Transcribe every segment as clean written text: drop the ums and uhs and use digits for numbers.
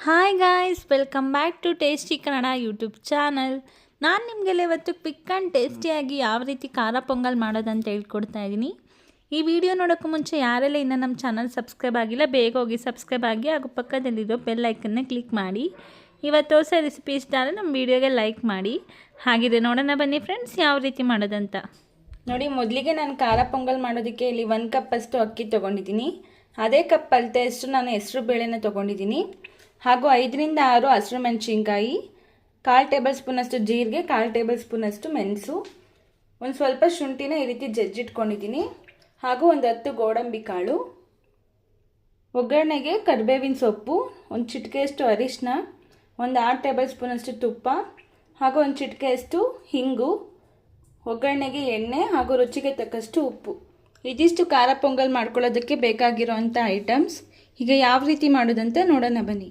Hi guys, welcome back to tasty Kannada YouTube channel. ನಾನು ನಿಮಗೆಲ್ಲ ಇವತ್ತು ಕ್ವಿಕ್ ಆ್ಯಂಡ್ ಟೇಸ್ಟಿಯಾಗಿ ಯಾವ ರೀತಿ ಖಾರ ಪೊಂಗಲ್ ಮಾಡೋದಂತ ಹೇಳ್ಕೊಡ್ತಾ ಇದ್ದೀನಿ. ಈ ವಿಡಿಯೋ ನೋಡೋಕ್ಕೂ ಮುಂಚೆ ಯಾರೆಲ್ಲ ಇನ್ನೂ ನಮ್ಮ ಚಾನಲ್ ಸಬ್ಸ್ಕ್ರೈಬ್ ಆಗಿಲ್ಲ, ಬೇಗ ಹೋಗಿ ಸಬ್ಸ್ಕ್ರೈಬ್ ಆಗಿ ಹಾಗೂ ಪಕ್ಕದಲ್ಲಿರೋ ಬೆಲ್ ಐಕನ್ನ ಕ್ಲಿಕ್ ಮಾಡಿ. ಇವತ್ತು ಹೊಸ ರೆಸಿಪಿ ಇಷ್ಟ ಆದರೆ ನಮ್ಮ ವಿಡಿಯೋಗೆ ಲೈಕ್ ಮಾಡಿ. ಹಾಗಿದೆ ನೋಡೋಣ ಬನ್ನಿ ಫ್ರೆಂಡ್ಸ್ ಯಾವ ರೀತಿ ಮಾಡೋದಂತ. ನೋಡಿ, ಮೊದಲಿಗೆ ನಾನು ಖಾರ ಪೊಂಗಲ್ ಮಾಡೋದಕ್ಕೆ ಇಲ್ಲಿ 1 ಕಪ್ಪಷ್ಟು ಅಕ್ಕಿ ತೊಗೊಂಡಿದ್ದೀನಿ. ಅದೇ ಕಪ್ ಅಳತೆಯಷ್ಟು ನಾನು ಹೆಸರು ಬೇಳೆನ ತೊಗೊಂಡಿದ್ದೀನಿ. ಹಾಗೂ 5 ರಿಂದ 6 ಹಸಿರು ಮೆಣಸಿನ್ಕಾಯಿ, 1/4 ಟೇಬಲ್ ಸ್ಪೂನಷ್ಟು ಜೀರಿಗೆ, 1/4 ಟೇಬಲ್ ಸ್ಪೂನಷ್ಟು ಮೆಣಸು, ಒಂದು ಸ್ವಲ್ಪ ಶುಂಠಿನ ಈ ರೀತಿ ಜಜ್ಜಿಟ್ಕೊಂಡಿದ್ದೀನಿ. ಹಾಗೂ ಒಂದು 10 ಗೋಡಂಬಿ ಕಾಳು, ಒಗ್ಗರಣೆಗೆ ಕರಿಬೇವಿನ ಸೊಪ್ಪು, ಒಂದು ಚಿಟಿಕೆಯಷ್ಟು ಅರಿಶಿನ, ಒಂದು 6 ಟೇಬಲ್ ಸ್ಪೂನಷ್ಟು ತುಪ್ಪ, ಹಾಗೂ ಒಂದು ಚಿಟಿಕೆಯಷ್ಟು ಹಿಂಗು, ಒಗ್ಗರಣೆಗೆ ಎಣ್ಣೆ ಹಾಗೂ ರುಚಿಗೆ ತಕ್ಕಷ್ಟು ಉಪ್ಪು. ಇದಿಷ್ಟು ಖಾರ ಪೊಂಗಲ್ ಮಾಡ್ಕೊಳ್ಳೋದಕ್ಕೆ ಬೇಕಾಗಿರೋವಂಥ ಐಟಮ್ಸ್. ಈಗ ಯಾವ ರೀತಿ ಮಾಡೋದಂತ ನೋಡೋಣ ಬನ್ನಿ.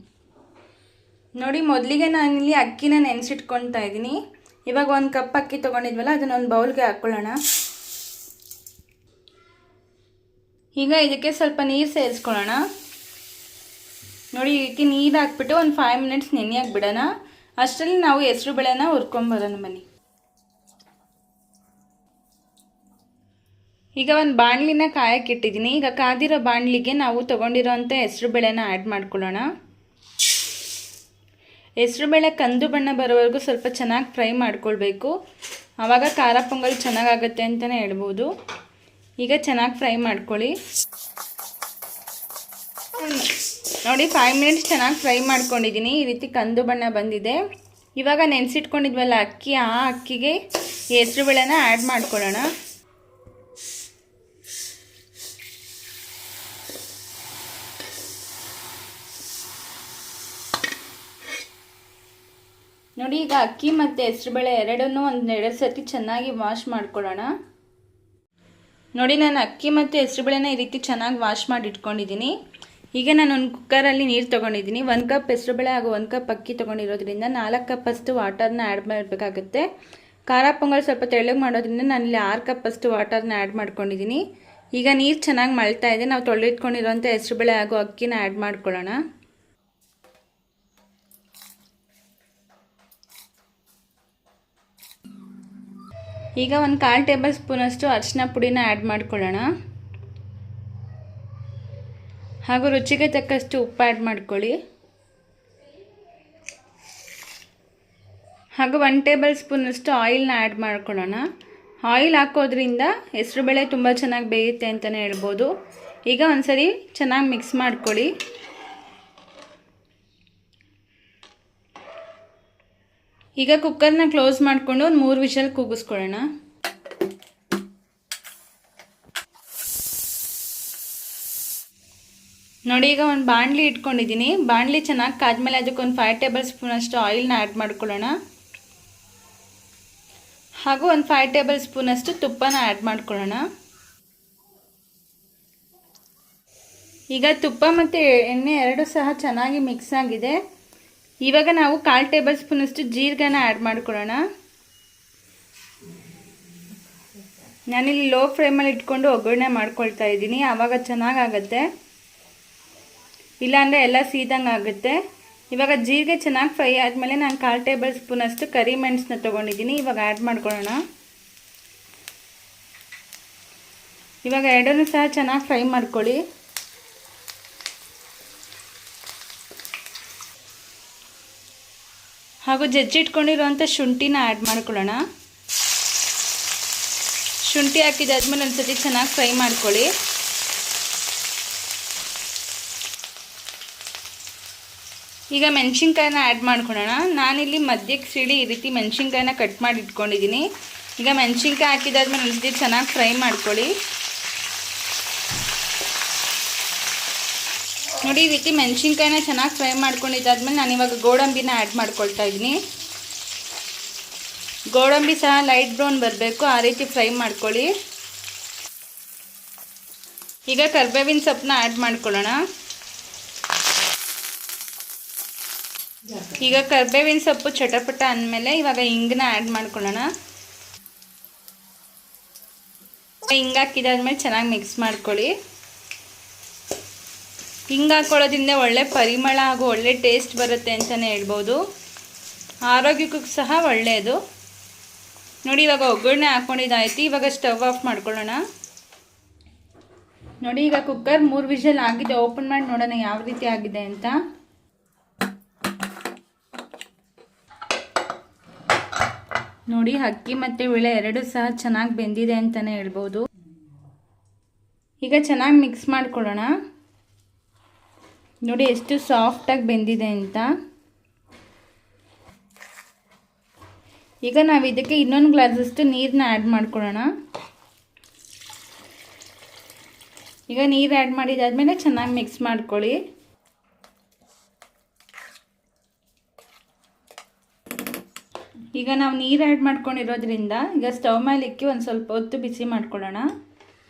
ನೋಡಿ, ಮೊದಲಿಗೆ ನಾನಿಲ್ಲಿ ಅಕ್ಕಿನ ನೆನೆಸಿಟ್ಕೊಳ್ತಾ ಇದ್ದೀನಿ. ಇವಾಗ 1 ಕಪ್ ಅಕ್ಕಿ ತೊಗೊಂಡಿದ್ವಲ್ಲ, ಅದನ್ನು ಒಂದು ಬೌಲ್ಗೆ ಹಾಕ್ಕೊಳ್ಳೋಣ. ಈಗ ಇದಕ್ಕೆ ಸ್ವಲ್ಪ ನೀರು ಸೇರಿಸ್ಕೊಳ್ಳೋಣ. ನೋಡಿ, ಈ ರೀತಿ ನೀರು ಹಾಕ್ಬಿಟ್ಟು ಒಂದು 5 ಮಿನಿಟ್ಸ್ ನೆನೆಯಾಗಿ ಬಿಡೋಣ. ಅಷ್ಟರಲ್ಲಿ ನಾವು ಹೆಸರು ಬೇಳೆನ ಹುರ್ಕೊಂಬರೋಣ ಬನ್ನಿ. ಈಗ ಒಂದು ಬಾಣಲಿನ ಕಾಯಕ್ಕೆ ಇಟ್ಟಿದ್ದೀನಿ. ಈಗ ಕಾದಿರೋ ಬಾಣಲಿಗೆ ನಾವು ತೊಗೊಂಡಿರೋಂಥ ಹೆಸರು ಬೇಳೆನ ಆ್ಯಡ್ ಮಾಡ್ಕೊಳ್ಳೋಣ. ಹೆಸರು ಬೇಳೆ ಕಂದು ಬಣ್ಣ ಬರೋವರೆಗೂ ಸ್ವಲ್ಪ ಚೆನ್ನಾಗಿ ಫ್ರೈ ಮಾಡ್ಕೊಳ್ಬೇಕು. ಆವಾಗ ಖಾರ ಪೊಂಗಲ್ ಚೆನ್ನಾಗಾಗುತ್ತೆ ಅಂತಲೇ ಹೇಳ್ಬೋದು. ಈಗ ಚೆನ್ನಾಗಿ ಫ್ರೈ ಮಾಡ್ಕೊಳ್ಳಿ. ನೋಡಿ, 5 ಮಿನಿಟ್ಸ್ ಚೆನ್ನಾಗಿ ಫ್ರೈ ಮಾಡ್ಕೊಂಡಿದ್ದೀನಿ. ಈ ರೀತಿ ಕಂದು ಬಣ್ಣ ಬಂದಿದೆ. ಇವಾಗ ನೆನೆಸಿಟ್ಕೊಂಡಿದ್ವಲ್ಲ ಅಕ್ಕಿ, ಆ ಅಕ್ಕಿಗೆ ಹೆಸರು ಬೇಳೆನ ಆ್ಯಡ್ ಮಾಡ್ಕೊಳ್ಳೋಣ. ನೋಡಿ, ಈಗ ಅಕ್ಕಿ ಮತ್ತು ಹೆಸರುಬೇಳೆ ಎರಡನ್ನೂ 1-2 ಸತಿ ಚೆನ್ನಾಗಿ ವಾಶ್ ಮಾಡ್ಕೊಳ್ಳೋಣ. ನೋಡಿ, ನಾನು ಅಕ್ಕಿ ಮತ್ತು ಹೆಸರುಬೇಳೆನ ಈ ರೀತಿ ಚೆನ್ನಾಗಿ ವಾಶ್ ಮಾಡಿ ಇಟ್ಕೊಂಡಿದ್ದೀನಿ. ಈಗ ನಾನು ಒಂದು ಕುಕ್ಕರಲ್ಲಿ ನೀರು ತೊಗೊಂಡಿದ್ದೀನಿ. 1 ಕಪ್ ಹೆಸರುಬೇಳೆ ಹಾಗೂ 1 ಕಪ್ ಅಕ್ಕಿ ತೊಗೊಂಡಿರೋದ್ರಿಂದ 4 ಕಪ್ಪಷ್ಟು ವಾಟರ್ನ ಆ್ಯಡ್ ಮಾಡಬೇಕಾಗುತ್ತೆ. ಖಾರ ಪೊಂಗಲ್ ಸ್ವಲ್ಪ ತೆಳ್ಳಗೆ ಮಾಡೋದ್ರಿಂದ ನಾನಿಲ್ಲಿ 6 ಕಪ್ಪಷ್ಟು ವಾಟರ್ನ ಆ್ಯಡ್ ಮಾಡ್ಕೊಂಡಿದ್ದೀನಿ. ಈಗ ನೀರು ಚೆನ್ನಾಗಿ ಮಳ್ತಾ ಇದೆ. ನಾವು ತೊಳೆದಿಟ್ಕೊಂಡಿರೋಂಥ ಹೆಸರುಬೇಳೆ ಹಾಗೂ ಅಕ್ಕಿನ ಆ್ಯಡ್ ಮಾಡ್ಕೊಳ್ಳೋಣ. ಈಗ 1/4 ಟೇಬಲ್ ಸ್ಪೂನಷ್ಟು ಅರಿಶಿನ ಪುಡಿನ ಆ್ಯಡ್ ಮಾಡ್ಕೊಳ್ಳೋಣ. ಹಾಗೂ ರುಚಿಗೆ ತಕ್ಕಷ್ಟು ಉಪ್ಪು ಆ್ಯಡ್ ಮಾಡ್ಕೊಳ್ಳಿ. ಹಾಗೂ 1 ಟೇಬಲ್ ಸ್ಪೂನಷ್ಟು ಆಯಿಲ್ನ ಆ್ಯಡ್ ಮಾಡ್ಕೊಳ್ಳೋಣ. ಆಯಿಲ್ ಹಾಕೋದ್ರಿಂದ ಹೆಸರುಬೇಳೆ ತುಂಬ ಚೆನ್ನಾಗಿ ಬೇಯುತ್ತೆ ಅಂತಲೇ ಹೇಳ್ಬೋದು. ಈಗ ಒಂದ್ಸರಿ ಚೆನ್ನಾಗಿ ಮಿಕ್ಸ್ ಮಾಡ್ಕೊಳ್ಳಿ. ಈಗ ಕುಕ್ಕರ್ನ ಕ್ಲೋಸ್ ಮಾಡಿಕೊಂಡು ಒಂದು 3 ವಿಷಲ್ ಕೂಗಿಸ್ಕೊಳ್ಳೋಣ. ನೋಡಿ, ಈಗ ಒಂದು ಬಾಣಲಿ ಇಟ್ಕೊಂಡಿದ್ದೀನಿ. ಬಾಣಲಿ ಚೆನ್ನಾಗಿ ಕಾದ್ಮೇಲೆ ಅದಕ್ಕೊಂದು 5 ಟೇಬಲ್ ಸ್ಪೂನಷ್ಟು ಆಯಿಲ್ನ ಆ್ಯಡ್ ಮಾಡ್ಕೊಳ್ಳೋಣ. ಹಾಗೂ ಒಂದು 5 ಟೇಬಲ್ ಸ್ಪೂನಷ್ಟು ತುಪ್ಪನ ಆ್ಯಡ್ ಮಾಡ್ಕೊಳ್ಳೋಣ. ಈಗ ತುಪ್ಪ ಮತ್ತು ಎಣ್ಣೆ ಎರಡೂ ಸಹ ಚೆನ್ನಾಗಿ ಮಿಕ್ಸ್ ಆಗಿದೆ. ಇವಾಗ ನಾವು 1/4 ಟೇಬಲ್ ಸ್ಪೂನಷ್ಟು ಜೀರಿಗೆನ ಆ್ಯಡ್ ಮಾಡ್ಕೊಳ್ಳೋಣ. ನಾನಿಲ್ಲಿ ಲೋ ಫ್ಲೇಮಲ್ಲಿ ಇಟ್ಕೊಂಡು ಒಗ್ಗರಣೆ ಮಾಡ್ಕೊಳ್ತಾ ಇದ್ದೀನಿ. ಆವಾಗ ಚೆನ್ನಾಗಾಗತ್ತೆ, ಇಲ್ಲಾಂದರೆ ಎಲ್ಲ ಸೀದಂಗೆ ಆಗುತ್ತೆ. ಇವಾಗ ಜೀರಿಗೆ ಚೆನ್ನಾಗಿ ಫ್ರೈ ಆದಮೇಲೆ ನಾನು 1/4 ಟೇಬಲ್ ಸ್ಪೂನಷ್ಟು ಕರಿಮೆಣಸನ್ನ ತೊಗೊಂಡಿದ್ದೀನಿ. ಇವಾಗ ಆ್ಯಡ್ ಮಾಡ್ಕೊಳ್ಳೋಣ. ಇವಾಗ ಎರಡನ್ನೂ ಸಹ ಚೆನ್ನಾಗಿ ಫ್ರೈ ಮಾಡ್ಕೊಳ್ಳಿ. ಹಾಗೂ ಜಜ್ಜಿಟ್ಕೊಂಡಿರೋಂಥ ಶುಂಠಿನ ಆ್ಯಡ್ ಮಾಡ್ಕೊಳ್ಳೋಣ. ಶುಂಠಿ ಹಾಕಿದಾದ್ಮೇಲೆ ಒಂದು ಸತಿ ಚೆನ್ನಾಗಿ ಫ್ರೈ ಮಾಡ್ಕೊಳ್ಳಿ. ಈಗ ಮೆಣಸಿನ್ಕಾಯಿನ ಆ್ಯಡ್ ಮಾಡ್ಕೊಳ್ಳೋಣ. ನಾನಿಲ್ಲಿ ಮಧ್ಯಕ್ಕೆ ಸೀಳಿ ಈ ರೀತಿ ಮೆಣಸಿನ್ಕಾಯಿನ ಕಟ್ ಮಾಡಿ ಇಟ್ಕೊಂಡಿದ್ದೀನಿ. ಈಗ ಮೆಣಸಿನ್ಕಾಯಿ ಹಾಕಿದಾದ್ಮೇಲೆ ಒಂದು ಸತಿ ಚೆನ್ನಾಗಿ ಫ್ರೈ ಮಾಡ್ಕೊಳ್ಳಿ. ನೋಡಿ, ಈ ರೀತಿ ಮೆಣಸಿನ್ಕಾಯಿನ ಚೆನ್ನಾಗಿ ಫ್ರೈ ಮಾಡ್ಕೊಂಡಿದ್ದಾದ್ಮೇಲೆ ನಾನಿವಾಗ ಗೋಡಂಬಿನ ಆ್ಯಡ್ ಮಾಡ್ಕೊಳ್ತಾ ಇದ್ದೀನಿ. ಗೋಡಂಬಿ ಸಹ ಲೈಟ್ ಬ್ರೌನ್ ಬರಬೇಕು, ಆ ರೀತಿ ಫ್ರೈ ಮಾಡ್ಕೊಳ್ಳಿ. ಈಗ ಕರಿಬೇವಿನ ಸೊಪ್ಪನ್ನ ಆ್ಯಡ್ ಮಾಡ್ಕೊಳ್ಳೋಣ. ಈಗ ಕರಿಬೇವಿನ ಸೊಪ್ಪು ಚಟಪಟ ಅಂದಮೇಲೆ ಇವಾಗ ಹಿಂಗನ್ನ ಆ್ಯಡ್ ಮಾಡ್ಕೊಳ್ಳೋಣ. ಹಿಂಗೆ ಹಾಕಿದಾದ್ಮೇಲೆ ಚೆನ್ನಾಗಿ ಮಿಕ್ಸ್ ಮಾಡ್ಕೊಳ್ಳಿ. ಹಿಂಗೆ ಹಾಕ್ಕೊಳ್ಳೋದ್ರಿಂದ ಒಳ್ಳೆ ಪರಿಮಳ ಹಾಗೂ ಒಳ್ಳೆ ಟೇಸ್ಟ್ ಬರುತ್ತೆ ಅಂತಲೇ ಹೇಳ್ಬೋದು. ಆರೋಗ್ಯಕ್ಕೂ ಸಹ ಒಳ್ಳೆಯದು. ನೋಡಿ ಇವಾಗ ಒಗ್ಗರಣೆ ಹಾಕ್ಕೊಂಡಿದ್ದಾಯ್ತು. ಇವಾಗ ಸ್ಟವ್ ಆಫ್ ಮಾಡ್ಕೊಳ್ಳೋಣ. ನೋಡಿ ಈಗ ಕುಕ್ಕರ್ 3 ವಿಷಲ್ ಆಗಿದೆ. ಓಪನ್ ಮಾಡಿ ನೋಡೋಣ ಯಾವ ರೀತಿ ಆಗಿದೆ ಅಂತ. ನೋಡಿ ಅಕ್ಕಿ ಮತ್ತು ಬೇಳೆ ಎರಡೂ ಸಹ ಚೆನ್ನಾಗಿ ಬೆಂದಿದೆ ಅಂತಲೇ ಹೇಳ್ಬೋದು. ಈಗ ಚೆನ್ನಾಗಿ ಮಿಕ್ಸ್ ಮಾಡ್ಕೊಳ್ಳೋಣ. ನೋಡಿ ಎಷ್ಟು ಸಾಫ್ಟಾಗಿ ಬೆಂದಿದೆ ಅಂತ. ಈಗ ನಾವು ಇದಕ್ಕೆ ಇನ್ನೊಂದು ಗ್ಲಾಸಷ್ಟು ನೀರನ್ನ ಆ್ಯಡ್ ಮಾಡ್ಕೊಳ್ಳೋಣ. ಈಗ ನೀರು ಆ್ಯಡ್ ಮಾಡಿದಾದ್ಮೇಲೆ ಚೆನ್ನಾಗಿ ಮಿಕ್ಸ್ ಮಾಡ್ಕೊಳ್ಳಿ. ಈಗ ನಾವು ನೀರು ಆ್ಯಡ್ ಮಾಡ್ಕೊಂಡಿರೋದ್ರಿಂದ ಈಗ ಸ್ಟವ್ ಮೇಲೆ ಇಕ್ಕಿ ಒಂದು ಸ್ವಲ್ಪ ಹೊತ್ತು ಬಿಸಿ ಮಾಡ್ಕೊಳ್ಳೋಣ.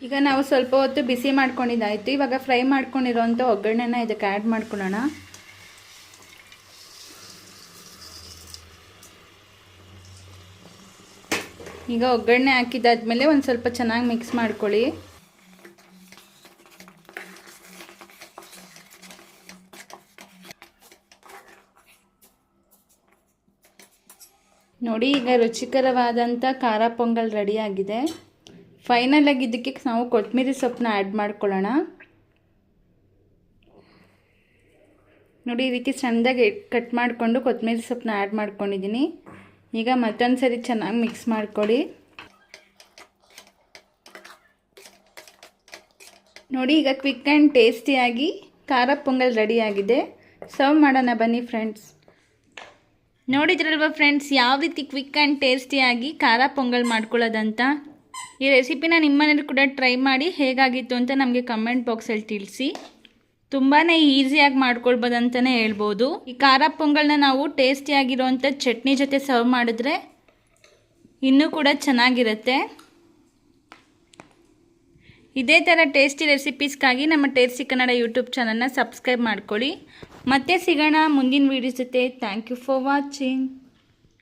ಈಗ ನಾವು ಸ್ವಲ್ಪ ಹೊತ್ತು ಬಿಸಿ ಮಾಡ್ಕೊಂಡಿದ್ದಾಯಿತು. ಇವಾಗ ಫ್ರೈ ಮಾಡ್ಕೊಂಡಿರೋಂಥ ಒಗ್ಗರಣೆನ ಇದಕ್ಕೆ ಆ್ಯಡ್ ಮಾಡ್ಕೊಳ್ಳೋಣ. ಈಗ ಒಗ್ಗರಣೆ ಹಾಕಿದಾದ್ಮೇಲೆ ಒಂದು ಸ್ವಲ್ಪ ಚೆನ್ನಾಗಿ ಮಿಕ್ಸ್ ಮಾಡ್ಕೊಳ್ಳಿ. ನೋಡಿ ಈಗ ರುಚಿಕರವಾದಂಥ ಖಾರ ಪೊಂಗಲ್ ರೆಡಿಯಾಗಿದೆ. ಫೈನಲಾಗಿ ಇದಕ್ಕೆ ನಾವು ಕೊತ್ತಂಬರಿ ಸೊಪ್ಪನ್ನ ಆ್ಯಡ್ ಮಾಡ್ಕೊಳ್ಳೋಣ. ನೋಡಿ ಈ ರೀತಿ ಸಣ್ಣದಾಗಿ ಕಟ್ ಮಾಡಿಕೊಂಡು ಕೊತ್ತಂಬರಿ ಸೊಪ್ಪನ್ನ ಆ್ಯಡ್ ಮಾಡ್ಕೊಂಡಿದ್ದೀನಿ. ಈಗ ಮತ್ತೊಂದು ಸರಿ ಚೆನ್ನಾಗಿ ಮಿಕ್ಸ್ ಮಾಡ್ಕೊಳ್ಳಿ. ನೋಡಿ ಈಗ ಕ್ವಿಕ್ ಆ್ಯಂಡ್ ಟೇಸ್ಟಿಯಾಗಿ ಖಾರ ಪೊಂಗಲ್ ರೆಡಿಯಾಗಿದೆ. ಸರ್ವ್ ಮಾಡೋಣ ಬನ್ನಿ ಫ್ರೆಂಡ್ಸ್. ನೋಡಿದ್ರಲ್ವ ಫ್ರೆಂಡ್ಸ್ ಯಾವ ರೀತಿ ಕ್ವಿಕ್ ಆ್ಯಂಡ್ ಟೇಸ್ಟಿಯಾಗಿ ಖಾರ ಪೊಂಗಲ್ ಮಾಡ್ಕೊಳ್ಳೋದಂತ. ಈ ರೆಸಿಪಿನ ನಿಮ್ಮನೇಲಿ ಕೂಡ ಟ್ರೈ ಮಾಡಿ ಹೇಗಾಗಿತ್ತು ಅಂತ ನಮಗೆ ಕಮೆಂಟ್ ಬಾಕ್ಸಲ್ಲಿ ತಿಳಿಸಿ. ತುಂಬಾ ಈಸಿಯಾಗಿ ಮಾಡ್ಕೊಳ್ಬೋದು ಅಂತಲೇ ಹೇಳ್ಬೋದು. ಈ ಖಾರ ಪೊಂಗಲ್ನ ನಾವು ಟೇಸ್ಟಿಯಾಗಿರೋವಂಥ ಚಟ್ನಿ ಜೊತೆ ಸರ್ವ್ ಮಾಡಿದ್ರೆ ಇನ್ನೂ ಕೂಡ ಚೆನ್ನಾಗಿರುತ್ತೆ. ಇದೇ ಥರ ಟೇಸ್ಟಿ ರೆಸಿಪೀಸ್ಗಾಗಿ ನಮ್ಮ ಟೇಸ್ಟಿ ಕನ್ನಡ ಯೂಟ್ಯೂಬ್ ಚಾನಲ್ನ ಸಬ್ಸ್ಕ್ರೈಬ್ ಮಾಡ್ಕೊಳ್ಳಿ. ಮತ್ತೆ ಸಿಗೋಣ ಮುಂದಿನ ವೀಡಿಯೋಸ್ ಜೊತೆ. Thank you for watching.